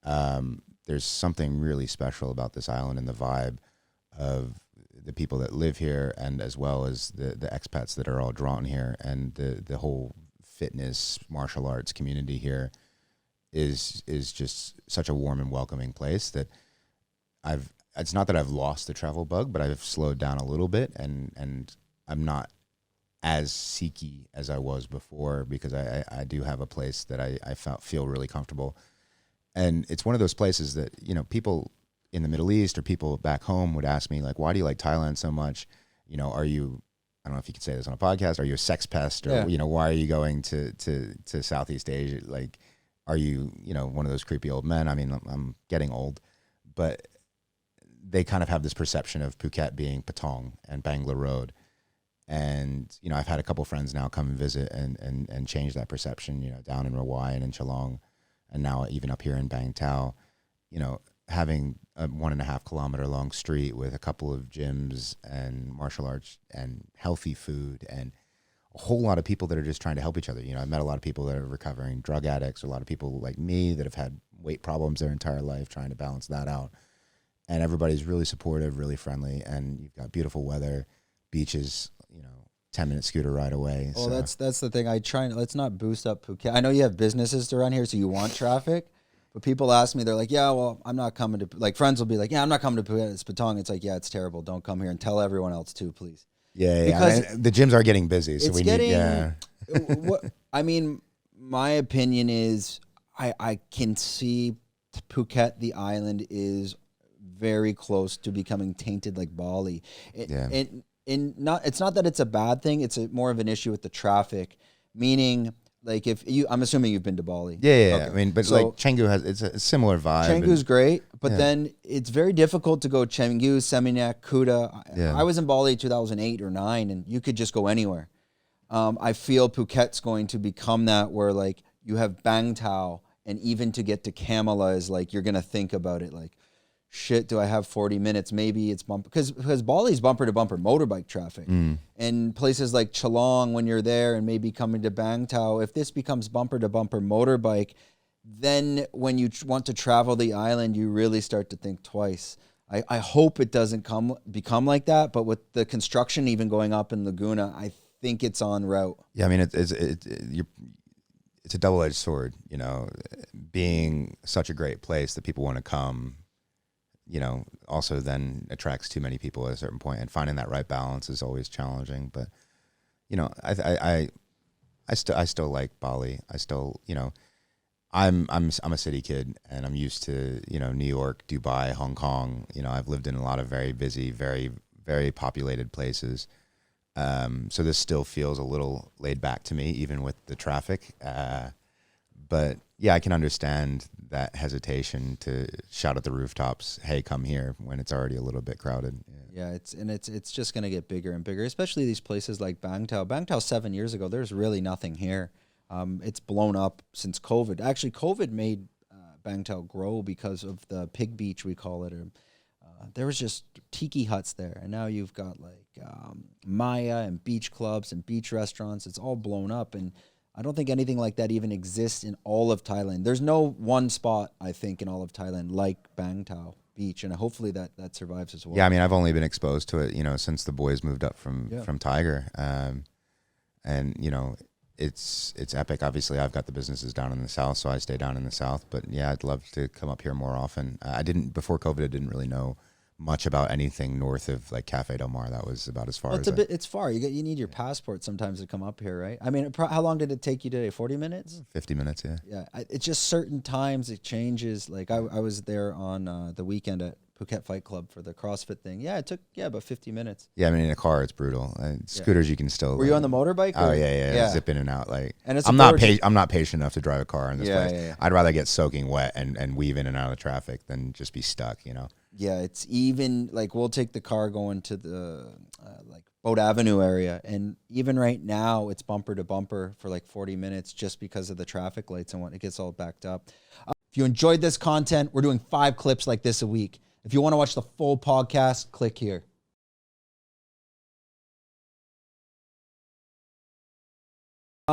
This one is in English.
There's something really special about this island and the vibe of the people that live here, and as well as the expats that are all drawn here, and the whole fitness martial arts community here is just such a warm and welcoming place that it's not that I've lost the travel bug, but I've slowed down a little bit, and I'm not as seeky as I was before, because I do have a place that I feel really comfortable. And it's one of those places that, you know, people in the Middle East or people back home would ask me, like, why do you like Thailand so much? You know, are you, I don't know if you could say this on a podcast, are you a sex pest? Or, you know, why are you going to Southeast Asia? Like, are you, you know, one of those creepy old men? I mean, I'm getting old, but they kind of have this perception of Phuket being Patong and Bangla Road. And, you know, I've had a couple friends now come and visit and change that perception, you know, down in Rawai and in Chalong, and now even up here in Bang Tao, you know, having a 1.5 kilometer long street with a couple of gyms and martial arts and healthy food and a whole lot of people that are just trying to help each other. You know, I've met a lot of people that are recovering drug addicts, a lot of people like me that have had weight problems their entire life, trying to balance that out. And everybody's really supportive, really friendly, and you've got beautiful weather, beaches, you know, 10-minute scooter ride away. Well, so that's the thing. Let's not boost up Phuket. I know you have businesses to run here, so you want traffic. But people ask me, they're like, yeah, well, I'm not coming to, like, friends will be like, yeah, I'm not coming to Phuket, it's Patong. It's like, yeah, it's terrible. Don't come here, and tell everyone else too, please. Yeah, because I mean, the gyms are getting busy, so we need, what I mean, my opinion is I can see Phuket, the island, is very close to becoming tainted like Bali. It's not that it's a bad thing, it's more of an issue with the traffic, meaning, like, I'm assuming you've been to Bali. Yeah. Okay. I mean, but so, like Canggu it's a similar vibe. Canggu's great, but then it's very difficult to go Canggu, Seminyak, Kuta. Yeah. I was in Bali 2008 or 9, and you could just go anywhere. I feel Phuket's going to become that, where like you have Bang Tao, and even to get to Kamala is like, you're going to think about it like, shit, do I have 40 minutes? Maybe it's bumper, because Bali's bumper to bumper motorbike traffic. And places like Chalong, when you're there and maybe coming to Bang Tao, if this becomes bumper to bumper motorbike, then when you want to travel the island, you really start to think twice. I hope it doesn't become like that, but with the construction even going up in Laguna, I think it's en route. Yeah, I mean, it's a double-edged sword, you know, being such a great place that people want to come, you know, also then attracts too many people at a certain point, and finding that right balance is always challenging. But, you know, I still like Bali. I still, you know, I'm a city kid, and I'm used to, you know, New York, Dubai, Hong Kong. You know, I've lived in a lot of very busy, very, very populated places. So this still feels a little laid back to me, even with the traffic. But yeah, I can understand that hesitation to shout at the rooftops, "Hey, come here," when it's already a little bit crowded. Yeah, it's just going to get bigger and bigger, especially these places like Bang Tao. Bang Tao 7 years ago, there's really nothing here. It's blown up since COVID. Actually, COVID made Bang Tao grow because of the pig beach, we call it. There was just tiki huts there, and now you've got like Maya and beach clubs and beach restaurants. It's all blown up, and I don't think anything like that even exists in all of Thailand. There's no one spot, I think, in all of Thailand like Bang Tao Beach, and hopefully that survives as well. Yeah, I mean, I've only been exposed to it, you know, since the boys moved up from Tiger, and you know, it's epic. Obviously, I've got the businesses down in the south, so I stay down in the south. But yeah, I'd love to come up here more often. Before COVID, I didn't really know much about anything north of like Cafe Del Mar. That was about as far as it's far. You need your passport sometimes to come up here, right? I mean, how long did it take you today? 40 minutes? 50 minutes, yeah. Yeah, it's just certain times it changes. Like I was there on the weekend at Phuket Fight Club for the CrossFit thing. Yeah, it took about 50 minutes. Yeah, I mean, in a car it's brutal. Scooters you can still. Were you on the motorbike? Oh yeah, zip in and out. Like, and I'm not patient enough to drive a car in this place. Yeah. I'd rather get soaking wet and weave in and out of traffic than just be stuck, you know. Yeah, it's even like we'll take the car going to the like Boat Avenue area, and even right now it's bumper to bumper for like 40 minutes just because of the traffic lights and what it gets all backed up. If you enjoyed this content, we're doing 5 clips like this a week. If you want to watch the full podcast, click here.